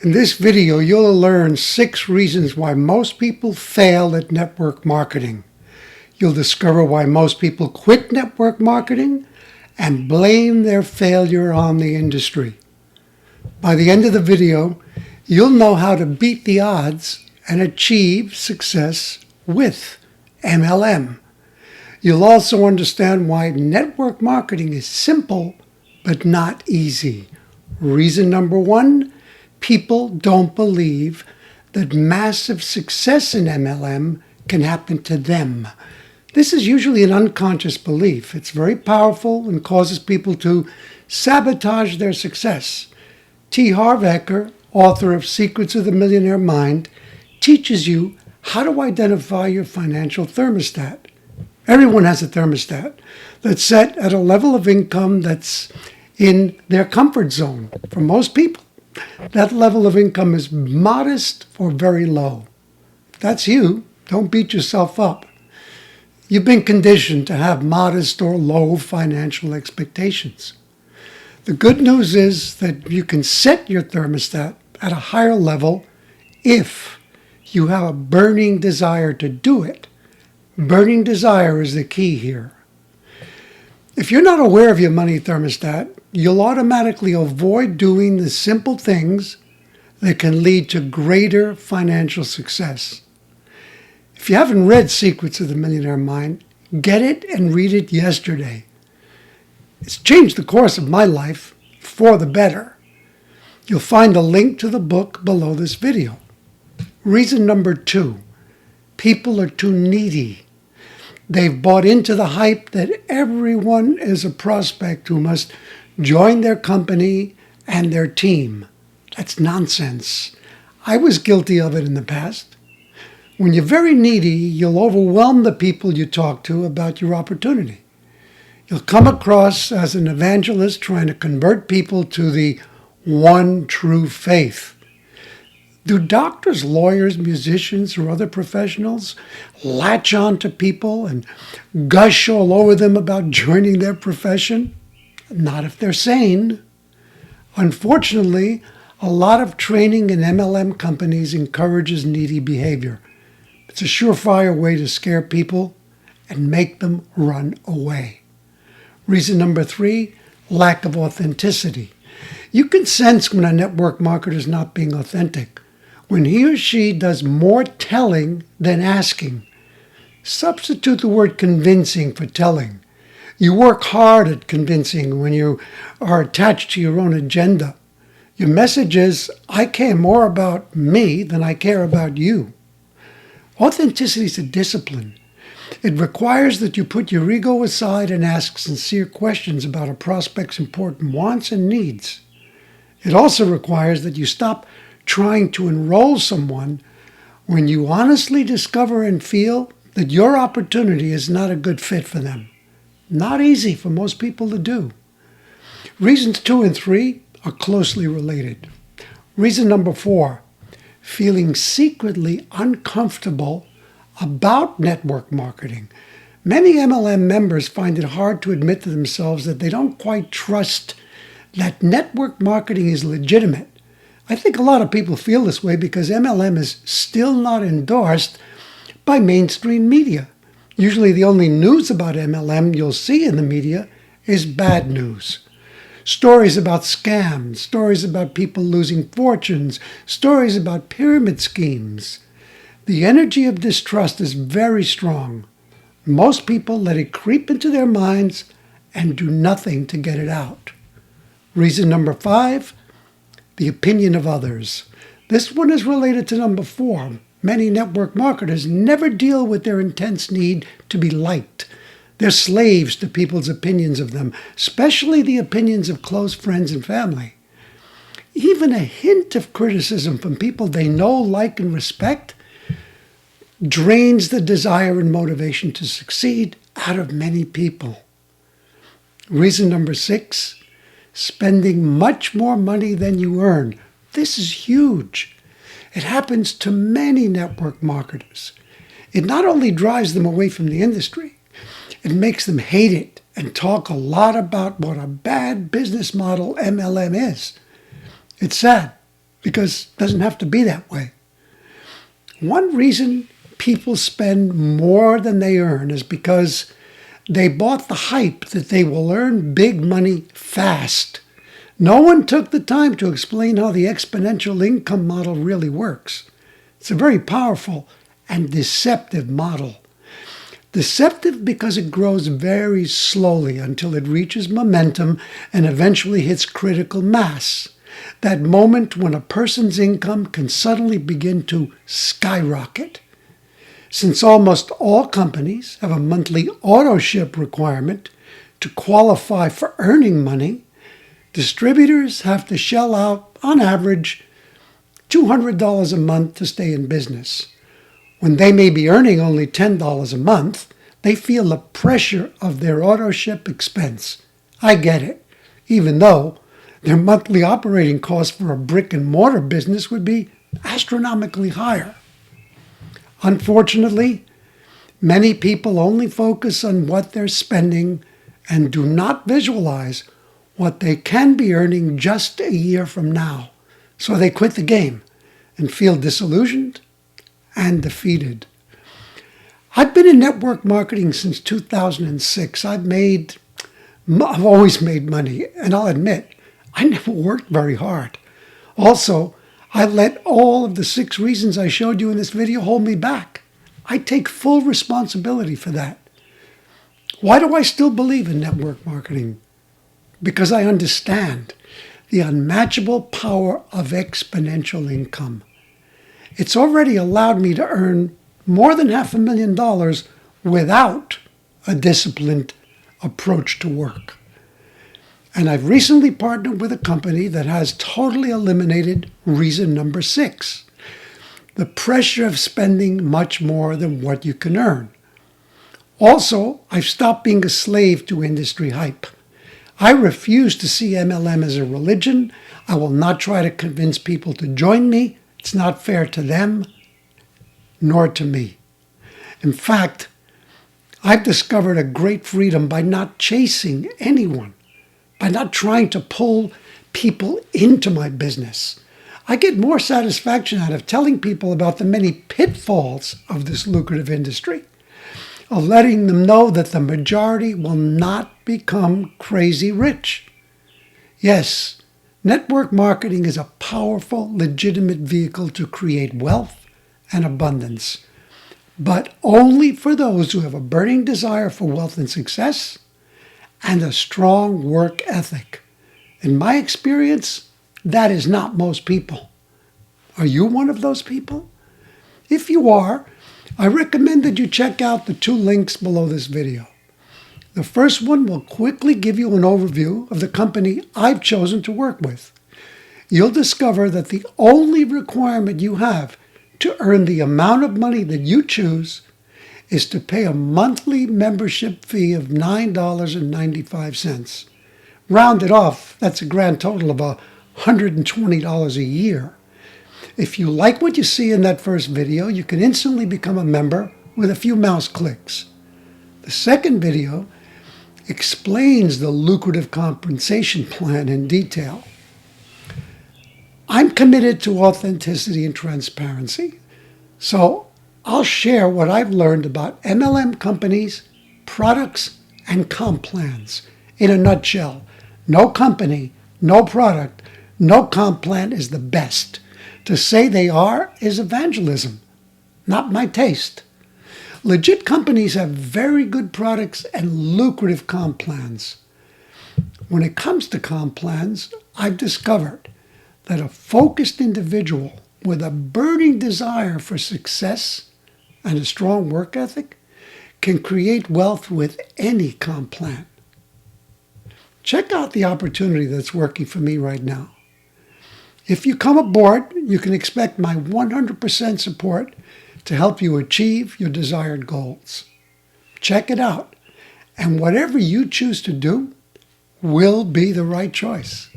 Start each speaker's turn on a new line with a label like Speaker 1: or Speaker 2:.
Speaker 1: In this video, you'll learn 6 reasons why most people fail at network marketing. You'll discover why most people quit network marketing and blame their failure on the industry. By the end of the video, you'll know how to beat the odds and achieve success with MLM. You'll also understand why network marketing is simple but not easy. Reason number 1, people don't believe that massive success in MLM can happen to them. This is usually an unconscious belief. It's very powerful and causes people to sabotage their success. T. Harv Eker, author of Secrets of the Millionaire Mind, teaches you how to identify your financial thermostat. Everyone has a thermostat that's set at a level of income that's in their comfort zone. For most people, that level of income is modest or very low. If that's you, don't beat yourself up. You've been conditioned to have modest or low financial expectations. The good news is that you can set your thermostat at a higher level if you have a burning desire to do it. Burning desire is the key here. If you're not aware of your money thermostat, you'll automatically avoid doing the simple things that can lead to greater financial success. If you haven't read Secrets of the Millionaire Mind, get it and read it yesterday. It's changed the course of my life for the better. You'll find a link to the book below this video. Reason number 2, people are too needy. They've bought into the hype that everyone is a prospect who must join their company and their team. That's nonsense. I was guilty of it in the past. When you're very needy, you'll overwhelm the people you talk to about your opportunity. You'll come across as an evangelist trying to convert people to the one true faith. Do doctors, lawyers, musicians, or other professionals latch on to people and gush all over them about joining their profession? Not if they're sane. Unfortunately, a lot of training in MLM companies encourages needy behavior. It's a surefire way to scare people and make them run away. Reason number 3, lack of authenticity. You can sense when a network marketer is not being authentic, when he or she does more telling than asking. Substitute the word convincing for telling. You work hard at convincing when you are attached to your own agenda. Your message is, I care more about me than I care about you. Authenticity is a discipline. It requires that you put your ego aside and ask sincere questions about a prospect's important wants and needs. It also requires that you stop trying to enroll someone when you honestly discover and feel that your opportunity is not a good fit for them. Not easy for most people to do. Reasons 2 and 3 are closely related. Reason number 4, feeling secretly uncomfortable about network marketing. Many MLM members find it hard to admit to themselves that they don't quite trust that network marketing is legitimate. I think a lot of people feel this way because MLM is still not endorsed by mainstream media. Usually the only news about MLM you'll see in the media is bad news. Stories about scams, stories about people losing fortunes, stories about pyramid schemes. The energy of distrust is very strong. Most people let it creep into their minds and do nothing to get it out. Reason number 5, the opinion of others. This one is related to number 4. Many network marketers never deal with their intense need to be liked. They're slaves to people's opinions of them, especially the opinions of close friends and family. Even a hint of criticism from people they know, like, and respect drains the desire and motivation to succeed out of many people. Reason number 6, spending much more money than you earn. This is huge. It happens to many network marketers. It not only drives them away from the industry, it makes them hate it and talk a lot about what a bad business model MLM is. It's sad. because it doesn't have to be that way. One reason people spend more than they earn is because they bought the hype that they will earn big money fast. No one took the time to explain how the exponential income model really works. It's a very powerful and deceptive model. Deceptive because it grows very slowly until it reaches momentum and eventually hits critical mass. That moment when a person's income can suddenly begin to skyrocket. Since almost all companies have a monthly auto-ship requirement to qualify for earning money, distributors have to shell out, on average, $200 a month to stay in business. When they may be earning only $10 a month, they feel the pressure of their auto-ship expense. I get it, even though their monthly operating costs for a brick-and-mortar business would be astronomically higher. Unfortunately, many people only focus on what they're spending and do not visualize what they can be earning just a year from now. So they quit the game and feel disillusioned and defeated. I've been in network marketing since 2006. I've always made money, and I'll admit, I never worked very hard. Also, I let all of the 6 reasons I showed you in this video hold me back. I take full responsibility for that. Why do I still believe in network marketing? Because I understand the unmatchable power of exponential income. It's already allowed me to earn more than $500,000 without a disciplined approach to work. And I've recently partnered with a company that has totally eliminated reason number 6, the pressure of spending much more than what you can earn. Also, I've stopped being a slave to industry hype. I refuse to see MLM as a religion. I will not try to convince people to join me. It's not fair to them, nor to me. In fact, I've discovered a great freedom by not chasing anyone, by not trying to pull people into my business. I get more satisfaction out of telling people about the many pitfalls of this lucrative industry, of letting them know that the majority will not become crazy rich. Yes, network marketing is a powerful, legitimate vehicle to create wealth and abundance, but only for those who have a burning desire for wealth and success and a strong work ethic. In my experience, that is not most people. Are you one of those people? If you are, I recommend that you check out the 2 links below this video. The first one will quickly give you an overview of the company I've chosen to work with. You'll discover that the only requirement you have to earn the amount of money that you choose is to pay a monthly membership fee of $9.95. Rounded off, that's a grand total of $120 a year. If you like what you see in that first video, you can instantly become a member with a few mouse clicks. The second video explains the lucrative compensation plan in detail. I'm committed to authenticity and transparency, so I'll share what I've learned about MLM companies, products, and comp plans. In a nutshell, no company, no product, no comp plan is the best. To say they are is evangelism, not my taste. Legit companies have very good products and lucrative comp plans. When it comes to comp plans, I've discovered that a focused individual with a burning desire for success and a strong work ethic can create wealth with any comp plan. Check out the opportunity that's working for me right now. If you come aboard, you can expect my 100% support to help you achieve your desired goals. Check it out, and whatever you choose to do will be the right choice.